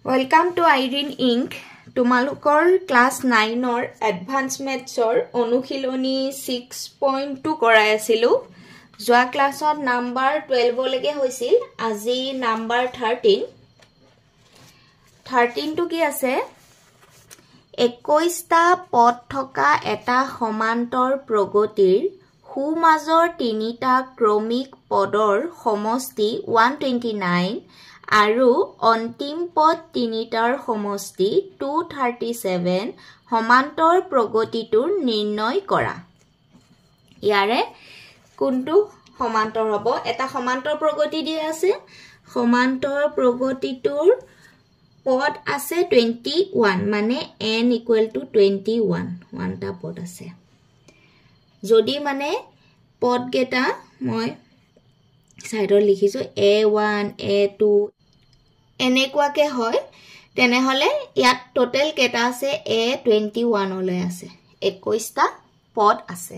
Welcome to Irene Inc. Tumalukor class 9 or advanced maths or onukhiloni 6.2 korai asilu. Joa class or number 12 lege hoisil. Azi number 13. 13 to ki ase. 21টা পদ থকা এটা সমান্তৰ প্ৰগতিৰ সুমাজৰ তিনিটা ক্ৰমিক পদৰ সমষ্টি 129 আৰু অন্তিম পদ তিনিটাৰ সমষ্টি 237 সমান্তৰ প্ৰগতিটোৰ নিৰ্ণয় কৰা। ইয়াৰে কোনটো সমান্তৰ হ'ব? এটা সমান্তৰ প্ৰগতি দিয়া আছে। সমান্তৰ প্ৰগতিটোৰ পদ আছে 21 মানে n equal to 21 ওয়ানটা পদ আছে। যদি মানে পদ গেটা মই সাইডৰ লিখিছো a1 a2 এনেকুৱাকে হয় তেনে হলে ইয়াত টোটাল কেটা আছে a21 লৈ আছে 21টা পদ আছে।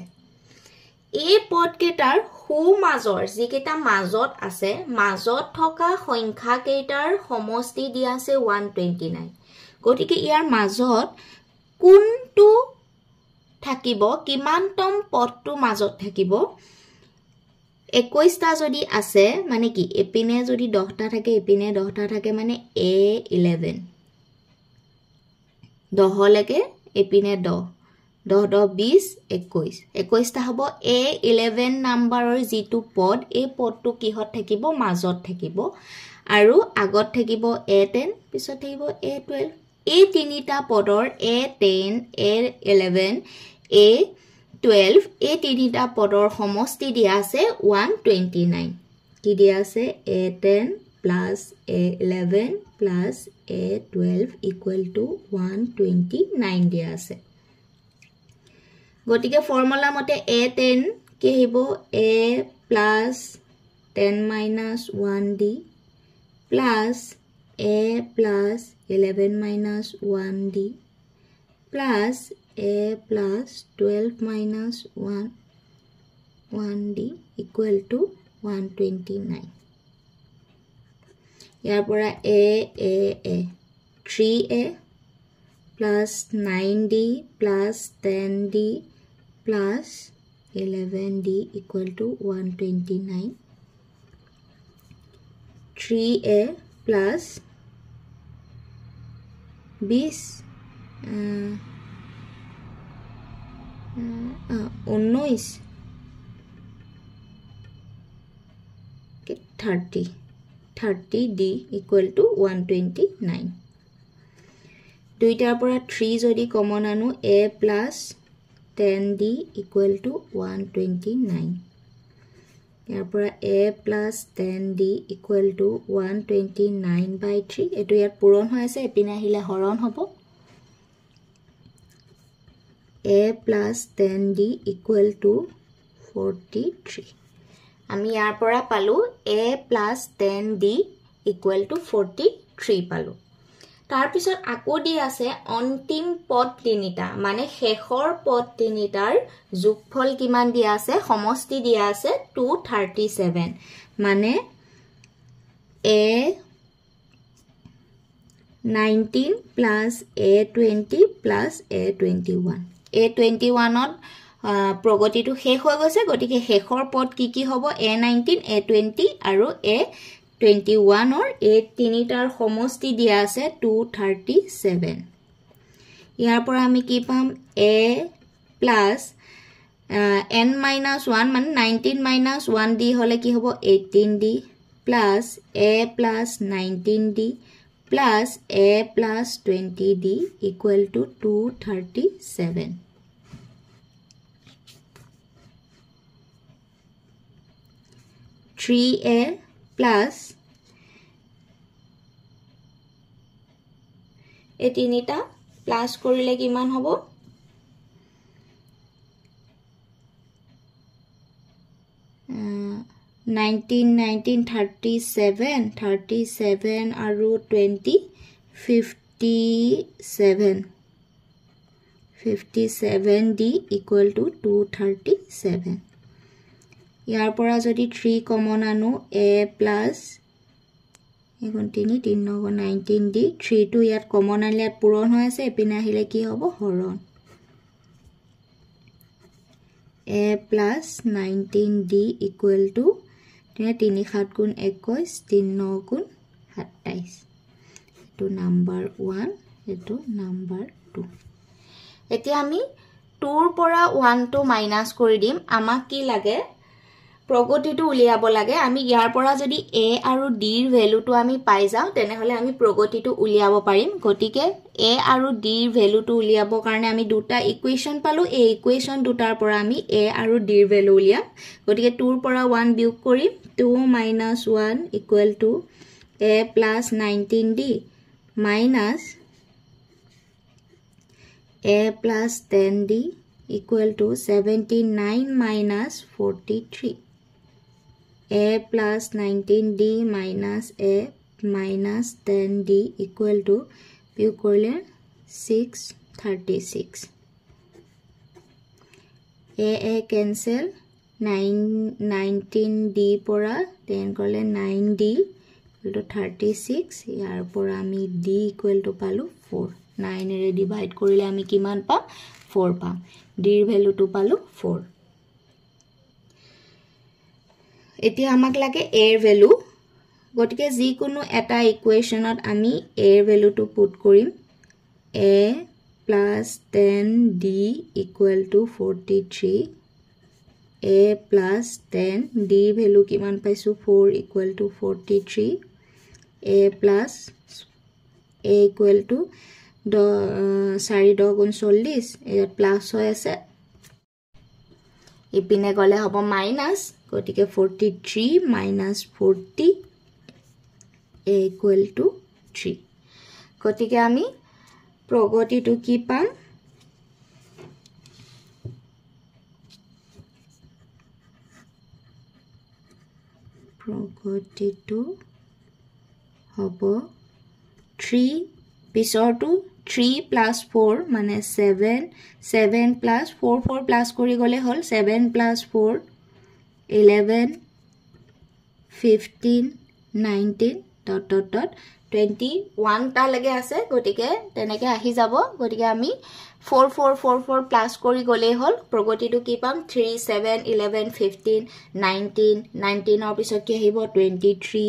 এই পদ কেটাৰ সুমাজৰ যি কেটা মাজত আছে মাজত থকা সংখ্যা কেইটাৰ সমষ্টি দিয়া আছে 129 গতিকে ইয়াৰ মাজত কোনটো থাকিব কিমানতম পদটো মাজত থাকিব 21টা যদি আছে মানে কি এপিনে যদি 10টা থাকে এপিনে 10টা থাকে মানে a11 10 লৈকে এপিনে 10 10 10 20 21 21টা হ'ব a11 নাম্বাৰৰ যিটো পদ এই পদটো কিহত থাকিব মাজত থাকিব আৰু আগত থাকিব a10 পিছত থাকিব a12 এই তিনিটা পদৰ a10 a11 a12 এই তিনিটা পদৰ সমষ্টি দিয়া আছে 129 কি দিয়া আছে a10 plus a11 plus a12 equal to 129 দিয়া আছে। গতিকে ফৰ্মুলা মতে a10 কি হ'ব a plus 10 minus 1d plus a plus 11 minus 1d plus a plus 12 minus 1d equal to 129 ইয়াৰ পৰা a 3a plus 9d plus 10d plus 11d equal to 129 3a plus 20 19 30d equal to 129 দুইটাৰ পৰা 3 যদি common আনো a plus 10d equal to 129 ইয়াৰ পৰা a plus 10d equal to 129 by 3 এটো ইয়াৰ পূৰণ হৈ আছে এপিনে আহিলে হৰণ হ'ব a plus 10d equal to 43 আমি ইয়াৰ পৰা পালো a plus 10d equal to 43 পালো। তাৰ পিছত আকৌ দি আছে অন্তিম পদ তিনিটা মানে শেষৰ পদ তিনিটাৰ যোগফল কিমান দিয়া আছে সমষ্টি দিয়া আছে 237 মানে a19 plus a20 plus a21 a21 প্ৰগতিটো শেষ হৈ গৈছে গতিকে শেষৰ পদ কি হ'ব a19 a20 আৰু a21 ৰ এই তিনিটাৰ সমষ্টি দিয়া আছে 237 ইয়াৰ পৰা আমি কি পাম a plus n minus 1 মানে 19 minus 1d হলে কি হ'ব 18d plus a plus 19d plus a plus 20d equal to 237 3a plus এই তিনিটা প্লাস কৰিলে কিমান হ'ব 19 37 আৰু 20 57d equal to 237 ইয়াৰ পৰা যদি 3 কমন আনো a plus এখন 3 3 9 19 d 3 টো ইয়াত কমন আনিলে ইয়াত পূৰণ হৈ আছে এপিনে আহিলে কি হ'ব হৰণ a plus 19d equal to 3 7 গুণ 21 3 9 গুণ 27 এটো নাম্বার 1 এটো নাম্বার 2 এতিয়া আমি 2 ৰ পৰা 1 টো মাইনাস কৰি দিম আমাক কি লাগে প্ৰগতিটো উলিয়াব লাগে আমি ইয়াৰ পৰা যদি a আৰু d ৰ ভ্যালুটো আমি পাই যাও তেনেহলে আমি প্ৰগতিটো উলিয়াব পাৰিম গতিকে a আৰু d ৰ ভ্যালুটো উলিয়াবৰ কাৰণে আমি দুটা ইকুৱেচন পালো এই ইকুৱেচন দুটাৰ পৰা আমি a আৰু d ৰ ভ্যালু উলিয়াম গতিকে 2 ৰ পৰা 1 বিয়োগ কৰিম 2 - 1 equal to a plus 19d minus a plus 10d equal to 79 minus 43 a plus 19d minus a minus 10d equal to বিয়োগ কৰিলে 636 a cancel 19d পৰা 10 কৰিলে 9d equal to 36 ইয়াৰ পৰা আমি d equal to পালো 4 9 ৰে ডিভাইড কৰিলে আমি কিমান পাম 4 পাম d ৰ ভ্যালুটো পালো 4 এতিয়া আমাক লাগে a ৰ ভ্যালু গটিকে যি কোনো এটা ইকুৱেচনত আমি a ৰ ভ্যালুটো পুট কৰিম a plus 10d equal to 43 a plus 10 d value কিমান পাইছো 4 equal to 43 a plus a equal to 4 গুণ 40 এত প্লাস হৈ আছে ইপিনে গলে হ'ব মাইনাস গটিকে 43 minus 40 a equal to 3 গটিকে আমি প্ৰগতিটো কি পাম প্ৰগতিটো হ'ব 3 পিছৰটো 3 plus 4 মানে 7 7 plus 4 4 plus কৰি গলে হল 7 plus 4 11 15 19 dot dot dot 21 টা লাগে আছে গটিকে তেনেকে আহি যাব গটিকে আমি 4 4 4 4 প্লাস কৰি গলে হল প্ৰগতিটো কি পাম 3 7 11 15 19 19 অৰ পিছত কি আহিব 23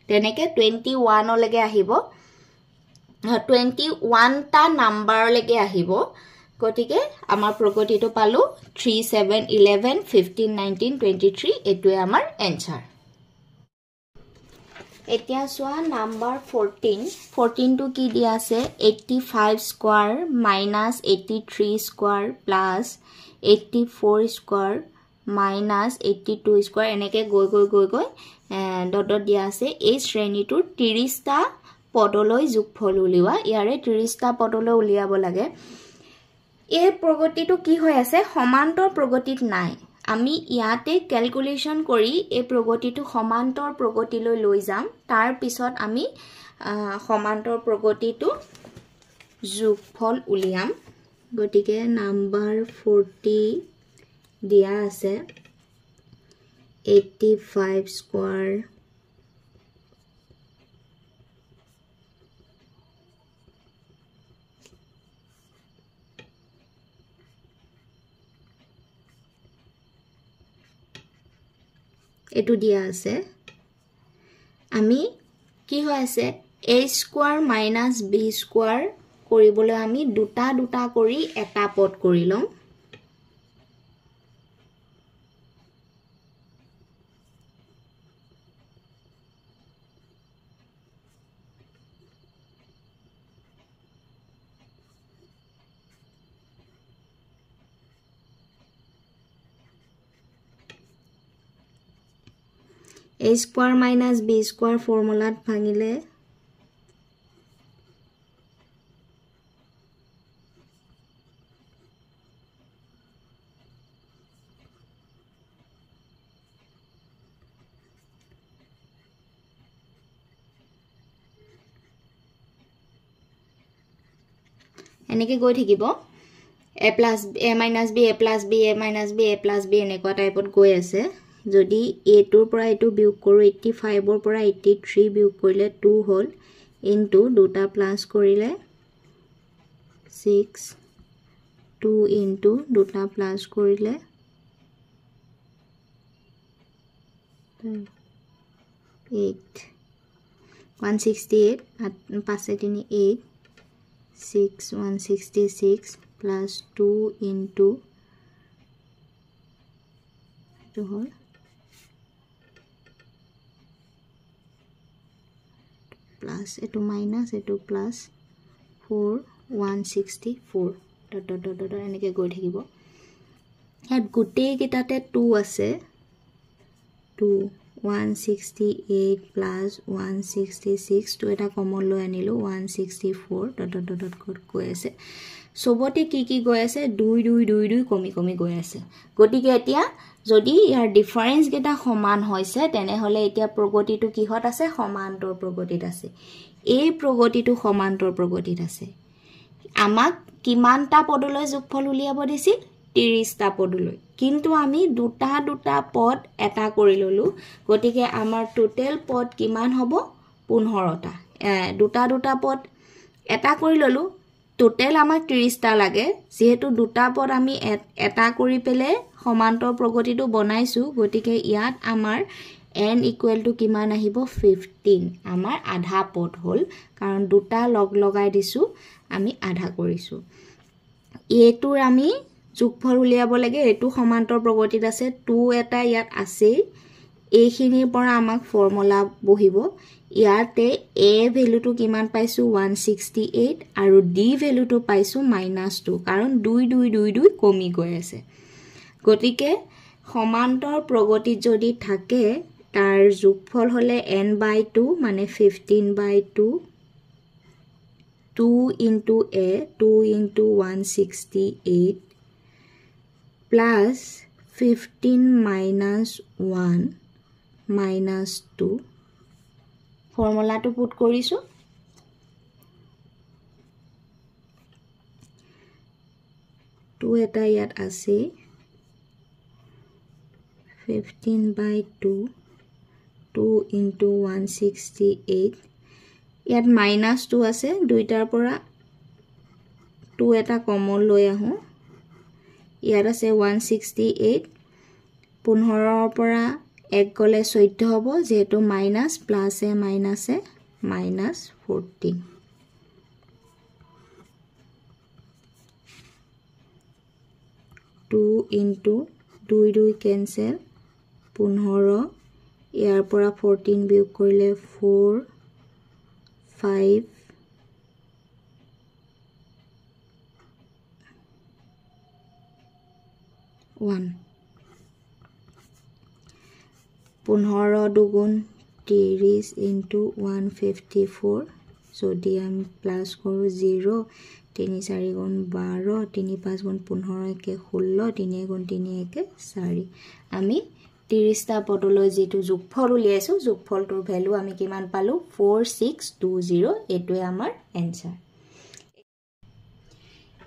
তেনেকে 21 লগে আহিব 21 টা নাম্বাৰ লগে আহিব গটিকে আমাৰ প্ৰগতিটো পালো 3 7 11 15 19 23 এটোৱে আমাৰ এনসাৰ এতিয়া সোয়া নাম্বাৰ 14 টো কি দিয়া আছে 85 square minus 83 square plus 84 square minus 82 square এনেকে গৈ ডট দিয়া আছে এই শ্ৰেণীটোৰ 30 টা পদলৈ যোগফল উলিওৱা ইয়াৰে 30 টা পদলৈ উলিয়াব লাগে এই প্ৰগতিটো কি হৈ আছে সমান্তৰ প্ৰগতিত নাই আমি ইয়াতে ক্যালকুলেশন কৰি এই প্ৰগতিটো সমান্তৰ প্ৰগতিলৈ লৈ যাম তাৰ পিছত আমি সমান্তৰ প্ৰগতিটো যোগফল উলিয়াম গটিকে নাম্বাৰ 40 দিয়া আছে 85 স্কয়াৰ এটু দিয়া আছে আমি কি হৈ আছে a square minus b square কৰিবলৈ আমি দুটা দুটা কৰি এটা পদ কৰি লম a square minus b square formula ভাঙিলে এনেকে গৈ থাকিব a plus a minus b a plus b a minus b a plus b এনেকুৱা টাইপত গৈ আছে যদি a2 পৰা a2 বিয়োগ কৰো 85 ৰ পৰা 83 বিয়োগ কৰিলে 2 হল ইনটু দুটা প্লাস কৰিলে 6 2 ইনটু দুটা প্লাস কৰিলে 8 168 5 3 8 6 166 plus 2 into 2 whole plus eto minus eto plus 4 164 dot enike goi thakibo het gutei kitate 2 ase 2 168 plus 166 to eta common lo anilo 164 dot goi ase sobote ki goi ase 2 2 2 2 komi goi ase gotike etia যদি ইয়াৰ difference গেটা সমান হৈছে তেনে হলে এতিয়া প্ৰগতিটো কিহত আছে সমান্তৰ প্ৰগতিত আছে এই প্ৰগতিটো সমান্তৰ প্ৰগতিত আছে আমাক কিমানটা পদলৈ যোগফল উলিয়াব দিছিল 30টা পদলৈ কিন্তু আমি দুটা পদ এটা কৰি ললো গতিকে আমাৰ টোটাল পদ কিমান হ'ব 15টা দুটা পদ এটা কৰি ললো টোটাল আমাক 30টা লাগে যেহেতু দুটা পদ আমি এটা কৰি পেলে সমান্তৰ প্ৰগতিটো বনাইছো গতিকে ইয়াত আমাৰ n ইকুৱেল টু কিমান আহিব 15 আমাৰ আধা পদ হল কাৰণ দুটা লগ লগাই দিছো আমি আধা কৰিছো এটোৰ আমি যোগফল উলিয়াব লাগে এটো সমান্তৰ প্ৰগতিত আছে 2 এটা ইয়াত আছে এইখিনিৰ পৰা আমাক ফৰ্মুলা বহিব ইয়াতে a ভ্যালুটো কিমান পাইছো 168 আৰু d ভ্যালুটো পাইছো -2 কাৰণ 2 2 2 2 কমি গৈ আছে গতিকে সমান্তৰ প্ৰগতিত যদি থাকে তাৰ যোগফল হলে n/2 মানে 15/2 2 into a 2 into 168 plus 15 minus 1 minus 2 formula to put korisu 2 eta yat ase 15/2 2 into 168 yat minus 2 ase duitar pora 2 eta common loi ahu ইয়াৰ আছে 168 15 পৰা 1 গলে 14 হ'ব যেটো মাইনাস প্লাস এ মাইনাস 14 2 into 2 2 cancel 15 ইয়াৰ পৰা 14 বিয়োগ কৰিলে 4 5 1 15 দুগুণ 30 into 154 যদি আমি প্লাস কৰো 0 3 4 গুণ 12 3 5 গুণ 15 একে 16 3 গুণ 3 একে 4 আমি 30টা পদলৈ যেটো যোগফল উলিয়াইছো যোগফলটোৰ ভ্যালু আমি কিমান পালো 4620 এটোৱে আমাৰ आंसर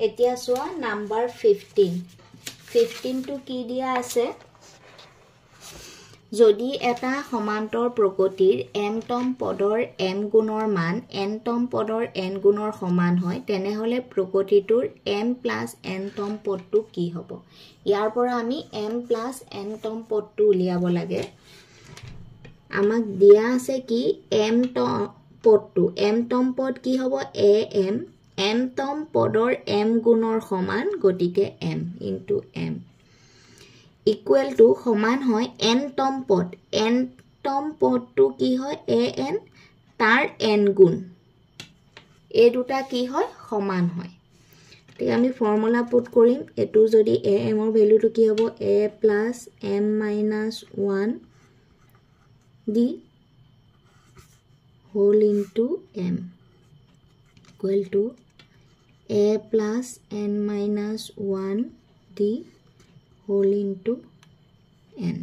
এতিয়া সোয়া নাম্বাৰ 15 to কি দিয়া আছে যদি এটা সমান্তৰ প্ৰগতিৰ m তম পদৰ m গুণৰ মান n তম পদৰ n গুণৰ সমান হয় তেনে হলে প্ৰগতিটোৰ m + n তম পদটো কি হ'ব ইয়াৰ পৰা আমি m + n তম পদটো উলিয়াব লাগে আমাক দিয়া আছে কি m তম পদটো m তম পদ কি হ'ব am m তম পদৰ m গুণৰ সমান গতিকে m * m equal to সমান হয় n তম পদটো কি হয় an তাৰ n গুণ এই দুটা কি হয় সমান হয় ঠিক আমি ফৰ্মুলা পুট কৰিম এটো যদি am ৰ ভ্যালুটো কি হ'ব a + m - 1 d whole into m equal to a + n - 1 d whole into n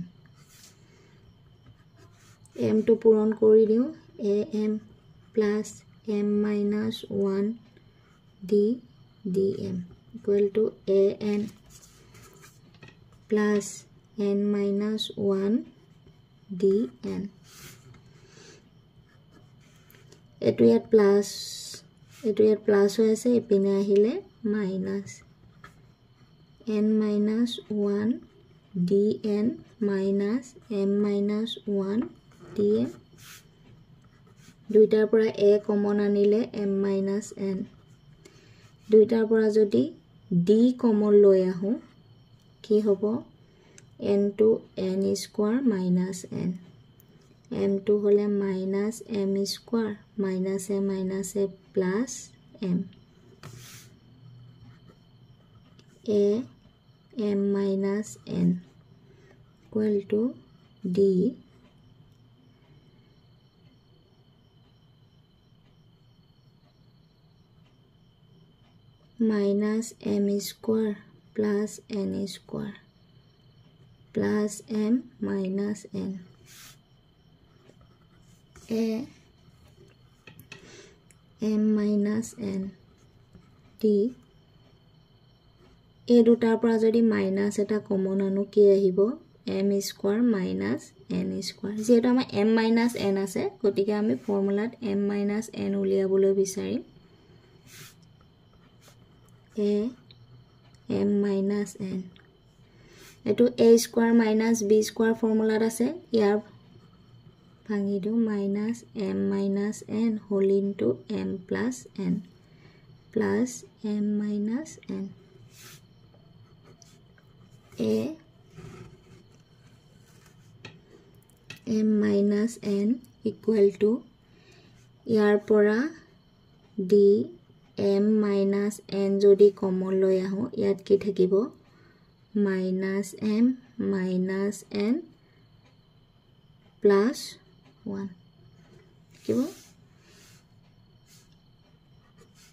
m to পূৰণ কৰি দিও am + m - 1 d dm equal to an plus n minus 1 dn এটো ইয়াত প্লাস হৈ আছে এপিনে আহিলে minus n minus 1 dn minus m minus 1 dn দুইটাৰ পৰা a কমন আনিলে m minus n দুইটাৰ পৰা যদি d কমন লৈ আহো কি হ'ব n to n square minus n m to হলে minus m square minus a plus m a m minus n equal to d minus m square plus n square plus m minus n a m minus n d এই দুটাৰ পৰা যদি minus এটা common আনো কি আহিব m square minus n square যেটা আমাৰ m minus n আছে গতিকে আমি ফৰ্মুলাত m minus n উলিয়াবলৈ বিচাৰিম a m minus n এটো a square minus b square ফৰ্মুলাত আছে ইয়াৰ ভাঙি দিও minus m minus n whole into m plus n plus m minus n a m minus n equal to ইয়াৰ পৰা d m minus n যদি common লৈ আহো ইয়াত কি থাকিব minus m minus n plus 1 কিবা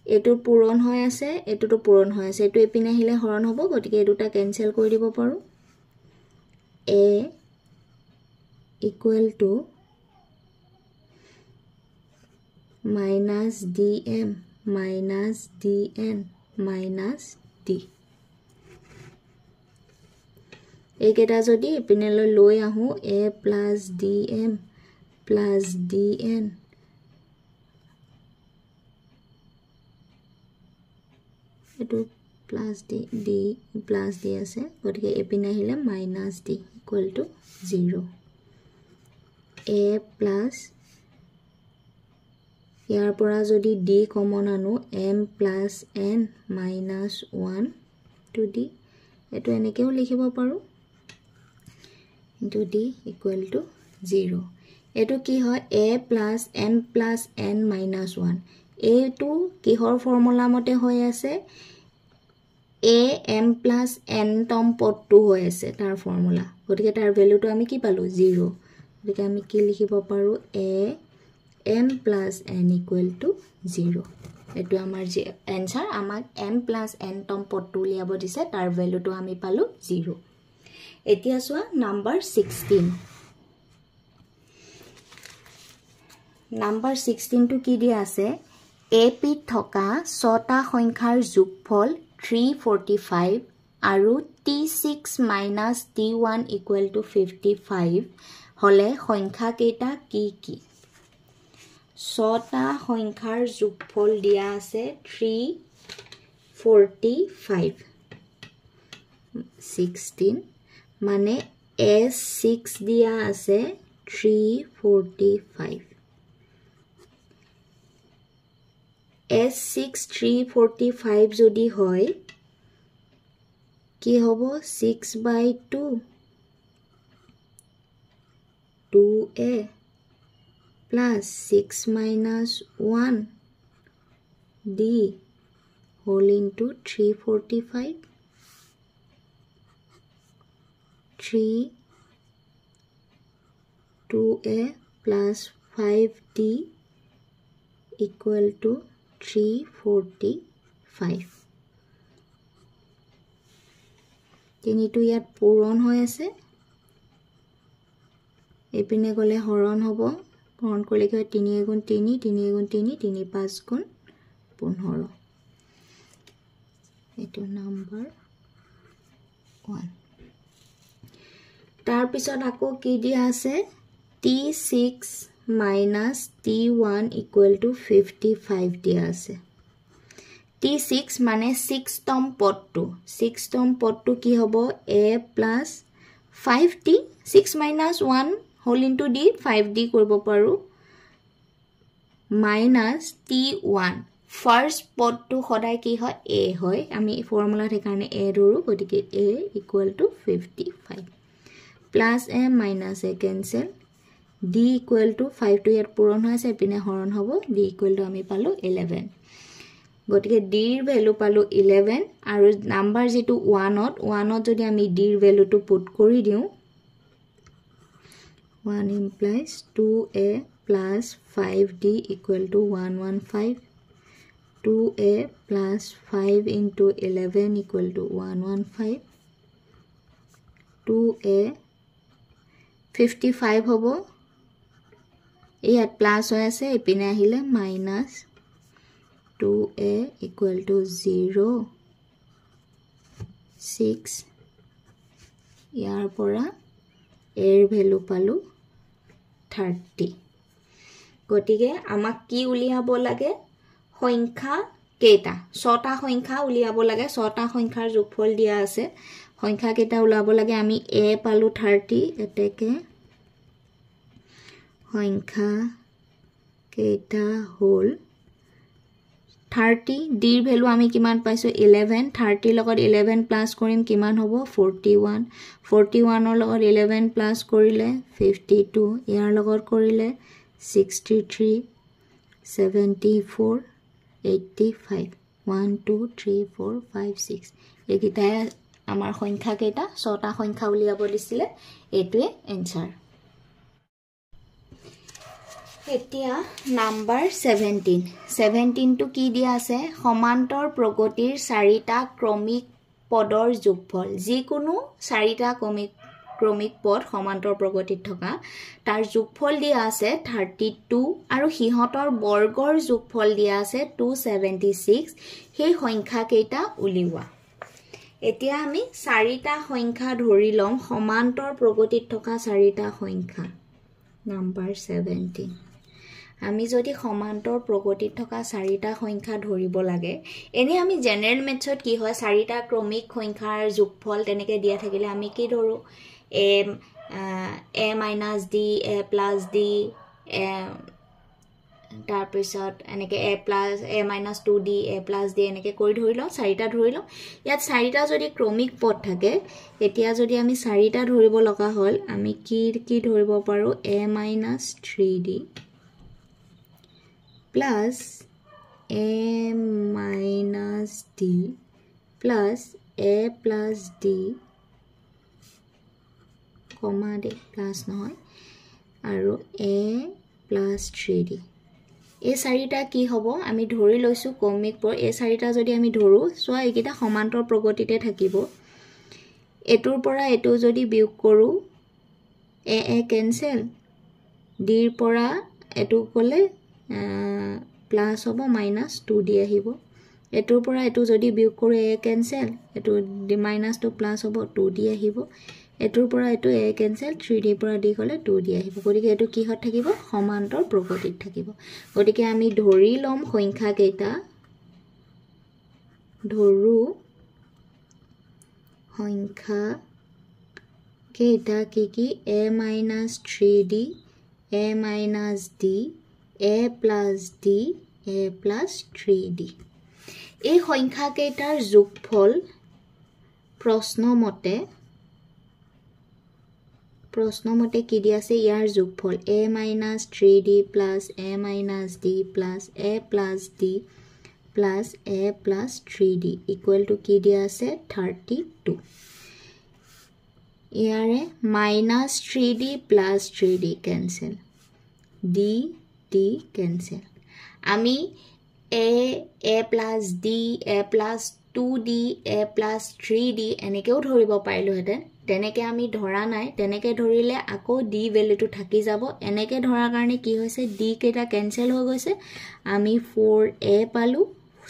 এটো পূৰণ হৈ আছে এটোটো পূৰণ হৈ আছে এটো এপিনে আহিলে হৰণ হ'ব গতিকে এটোটা ক্যান্সেল কৰি দিব পাৰো a equal to minus dm minus dn minus d একেটা যদি এপিনে লৈ আহো a plus dm plus dn এটো plus d plus d আছে গতিকে এপিনে আহিলে minus d equal to 0 a plus ইয়াৰ পৰা যদি d কমন আনো m plus n minus 1 to d এটো এনেকেও লিখিব পাৰো into d equal to 0 এটো কি হয় a plus m plus n minus 1 a to কিহৰ ফৰ্মুলা মতে হৈ আছে a m plus n টম পদটো হৈ আছে তাৰ ফৰ্মুলা গতিকে তাৰ ভ্যালুটো আমি কি পালো 0 গতিকে আমি কি লিখিব পাৰো a m plus n equal to 0 এটো আমাৰ যে आंसर আমাক m plus n টম পদটো লিয়াব দিছে তাৰ ভ্যালুটো আমি পালো 0 এতিয়া সোৱা নাম্বাৰ 16 নাম্বাৰ 16 টু কি দিয়া আছে ap থকা 6টা সংখ্যাৰ যোগফল 345 আৰু t6 minus t1 equal to 55 হলে সংখ্যা কেইটা কি কি 6টা সংখ্যাৰ যোগফল দিয়া আছে 345 16 মানে s6 দিয়া আছে 345 s6 345 যদি হয় কি হ'ব 6/2 2a plus 6 minus 1 d whole into 345 3 2a plus 5d equal to 345 তিনিটো ইয়াত পূৰণ হৈ আছে এপিনে গলে হৰণ হ'ব হৰণ কৰিলে কি 3 গুণ 3 3 গুণ 3 3 5 গুণ 15 এটো নাম্বাৰ 1 তাৰ পিছত আকৌ কি দিয়া আছে t6 minus t1 equal to 55 দিয়া আছে t6 মানে 6 তম পদটো 6 তম পদটো কি হ'ব a plus 5d 6 minus 1 whole into d 5d কৰিব পাৰো minus t1 first পদটো সদায় কি হয় a হয় আমি ফৰ্মুলা ঠিকানে a ধৰো গতিকে a equal to 55 plus a minus a cancel d equal to 5 to ইয়াত পূৰণ হৈছে পিনে হৰণ হ'ব d equal to আমি পালো 11 গতিকে d ৰ ভ্যালু পালো 11 আৰু নাম্বাৰ যেটো 1ত যদি আমি d ৰ ভ্যালুটো পুট কৰি দিও 1 implies 2a plus 5d equal to 115 2a plus 5 into 11 equal to 115 2a 55 হ'ব ইয়াত প্লাস হৈ আছে এপিনে আহিলে মাইনাস 2a equal to 0 6 ইয়াৰ পৰা a ৰ ভ্যালু পালো 30 গতিকে আমাক কি উলিয়াব লাগে সংখ্যা কেইটা ছটা সংখ্যা উলিয়াব লাগে ছটা সংখ্যাৰ যোগফল দিয়া আছে সংখ্যা কেইটা উলাব লাগে আমি a পালো 30 এতেকে সংখ্যা কেইটা হল 30 d ৰ ভ্যালু আমি কিমান পাইছো 11 30 লগত 11 প্লাস কৰিম কিমান হ'ব 41 41 ৰ লগত 11 প্লাস কৰিলে 52 ইয়াৰ লগত কৰিলে 63 74 85 1 2 3 4 5 6 একিটা আমাৰ সংখ্যা কেইটা ছটা সংখ্যা উলিয়াব দিছিলে এটোৱে এনসাৰ এতিয়া নাম্বাৰ 17 টু কি দিয়া আছে সমান্তৰ প্ৰগতিৰ চাৰিটা ক্ৰমিক পদৰ যোগফল যিকোনো চাৰিটা ক্ৰমিক পদ সমান্তৰ প্ৰগতিত থকা তাৰ যোগফল দিয়া আছে 32 আৰু হিহতৰ বৰ্গৰ যোগফল দিয়া আছে 276 সেই সংখ্যা কেইটা উলিওৱা এতিয়া আমি চাৰিটা সংখ্যা ধৰি লম সমান্তৰ প্ৰগতিত থকা চাৰিটা সংখ্যা নাম্বাৰ 17 আমি যদি সমান্তৰ প্ৰগতিত থকা চাৰিটা সংখ্যা ধৰিব লাগে এনে আমি জেনাৰেল মেথডত কি হয় চাৰিটা ক্ৰমিক সংখ্যাৰ যোগফল তেনেকে দিয়া থাকিলে আমি কি ধৰো a minus d a plus d তাৰ পিছত এনেকে a plus a minus 2d a plus d এনেকে কৰি ধৰি লওঁ চাৰিটা ধৰি লওঁ ইয়াত চাৰিটা যদি ক্ৰমিক পদ থাকে এতিয়া যদি আমি চাৰিটা ধৰিব লগা হল আমি কি ধৰিব পাৰো a minus 3d plus a minus d plus a plus d comma d plus নহয় আৰু a plus 3d এই চাৰিটা কি হ'ব আমি ধৰি লৈছো ক্ৰমিক পদ এই চাৰিটা যদি আমি ধৰো সোৱা এইকিটা সমান্তৰ প্ৰগতিতে থাকিব এটোৰ পৰা এটো যদি বিয়োগ কৰো a cancel d ৰ পৰা এটো কলে প্লাস হ'ব মাইনাস 2d আহিব এটোৰ পৰা এটো যদি বিয়োগ কৰো a cancel এটো মাইনাস to প্লাস হ'ব 2d আহিব এটোৰ পৰা এটো a cancel 3d পৰা d গলে 2d আহিব গতিকে এটো কি হত থাকিব সমান্তৰ প্ৰগতিত থাকিব গতিকে আমি ধৰি লম সংখ্যা কেইটা ধৰু সংখ্যা কেইটা কি a minus 3d a minus d a plus d a plus 3d এই সংখ্যা কেইটাৰ যোগফল প্ৰশ্নমতে কি দি আছে ইয়াৰ যোগফল a minus 3d plus a minus d plus a plus d plus a plus 3d equal to কি দি আছে 32 ইয়াৰে minus 3d plus 3d cancel d cancel আমি a plus d a plus 2d a plus 3d এনেকেও ধৰিব পাৰিলো হেতেন তেনেকে আমি ধৰা নাই তেনেকে ধৰিলে আকৌ d ভ্যালুটো থাকি যাব এনেকে ধৰাৰ কাৰণে কি হৈছে d কেটা ক্যান্সেল হৈ গৈছে আমি 4a পালো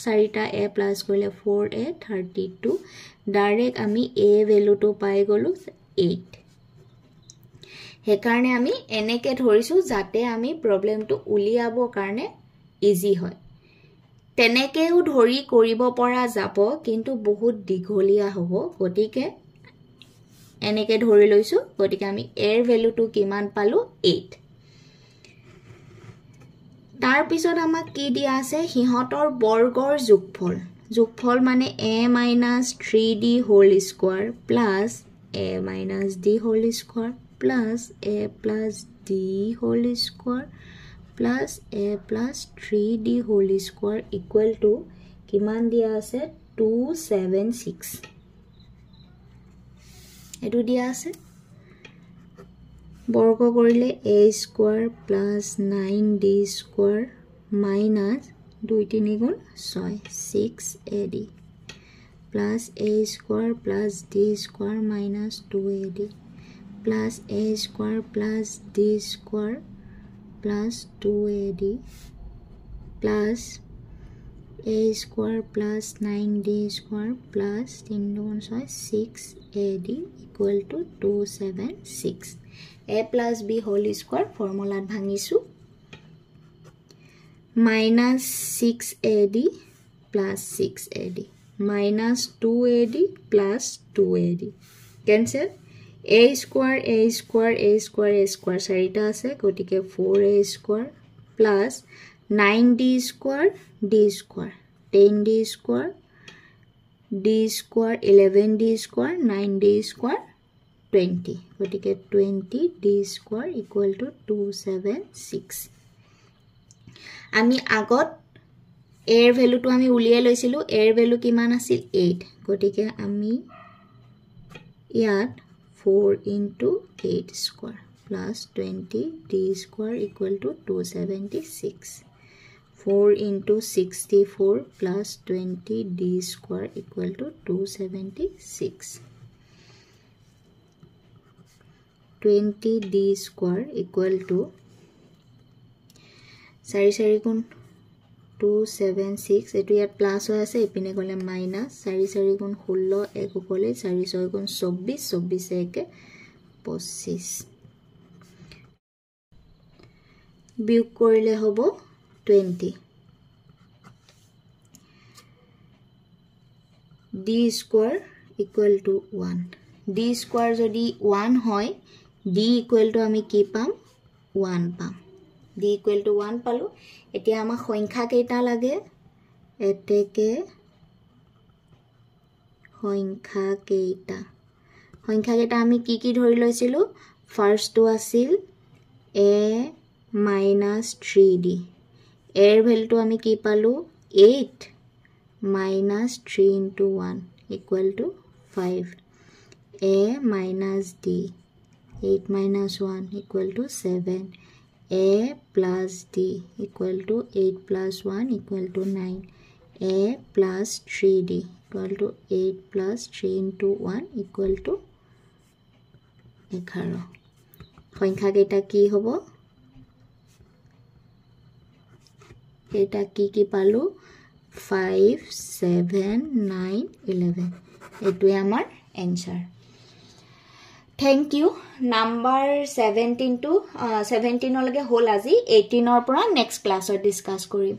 চাৰিটা a প্লাস কৰিলে 4a 32 ডাইৰেক্ট আমি a ভ্যালুটো পাই গলো 8 হেকাৰণে আমি এনেকে ধৰিছো যাতে আমি প্ৰবলেমটো উলিয়াবৰ কাৰণে ইজি হয় তেনেকেও ধৰি কৰিব পৰা যাব কিন্তু বহুত দীঘলীয়া হ'ব গতিকে এনেকে ধৰি লৈছো গতিকে আমি a ৰ ভ্যালুটো কিমান পালো 8 তাৰ পিছত আমাক কি দিয়া আছে হিহতৰ বৰ্গৰ যোগফল মানে a - 3d whole square plus a - d whole square plus a plus d whole square plus a plus 3d whole square equal to কিমান দিয়া আছে 276 এটো দিয়া আছে বৰ্গ কৰিলে a square plus 9d square minus 2 3 গুণ 6 6ad plus a square plus d square minus 2ad plus a square plus d square plus 2ad plus a square plus 9d square plus 6ad equal to 276 a plus b whole square formula bhangisu minus 6ad plus 6ad minus 2ad plus 2ad cancel a square a square a square a square চাৰিটা আছে গটিকে 4a square plus 9d square d square 10d square d square 11d square 9d square 20 গটিকে 20d square equal to 276 আমি আগত a এর ভ্যালুটো আমি উলিয়াই লৈছিলো a এর ভ্যালু কিমান আছিল 8 গটিকে আমি ইয়াত 4 into 8 square plus 20d square equal to 276 4 into 64 plus 20d square equal to 276 20d square equal to 4 4 গুণ 276 এটো ইয়াত প্লাস হৈ আছে এপিনে গলে মাইনাস 4 4 গুণ 16 এক গলে 4 6 গুণ 24 24 একে 25 বিয়োগ কৰিলে হ'ব 20 d square equal to 1 d square যদি 1 হয় d equal to আমি কি পাম 1 পাম d equal to 1 পালো এতিয়া আমাৰ সংখ্যা কেইটা লাগে এতেকে সংখ্যা কেইটা আমি কি কি ধৰি লৈছিলো ফাৰ্স্ট টো আছিল a minus 3d এৰ ভ্যালুটো আমি কি পালো 8 minus 3 into 1 equal to 5 a minus d 8 minus 1 equal to 7 a plus d equal to 8 plus 1 equal to 9 a plus 3d equal to 8 plus 3 into 1 equal to 11 সংখ্যা কেইটা কি হ'ব এটা কি পালো 5 7 9 11 এটোই আমাৰ answer Thank you. Number 17 to 17 লগে হল আজি 18 ৰ পৰা next class discuss কৰিম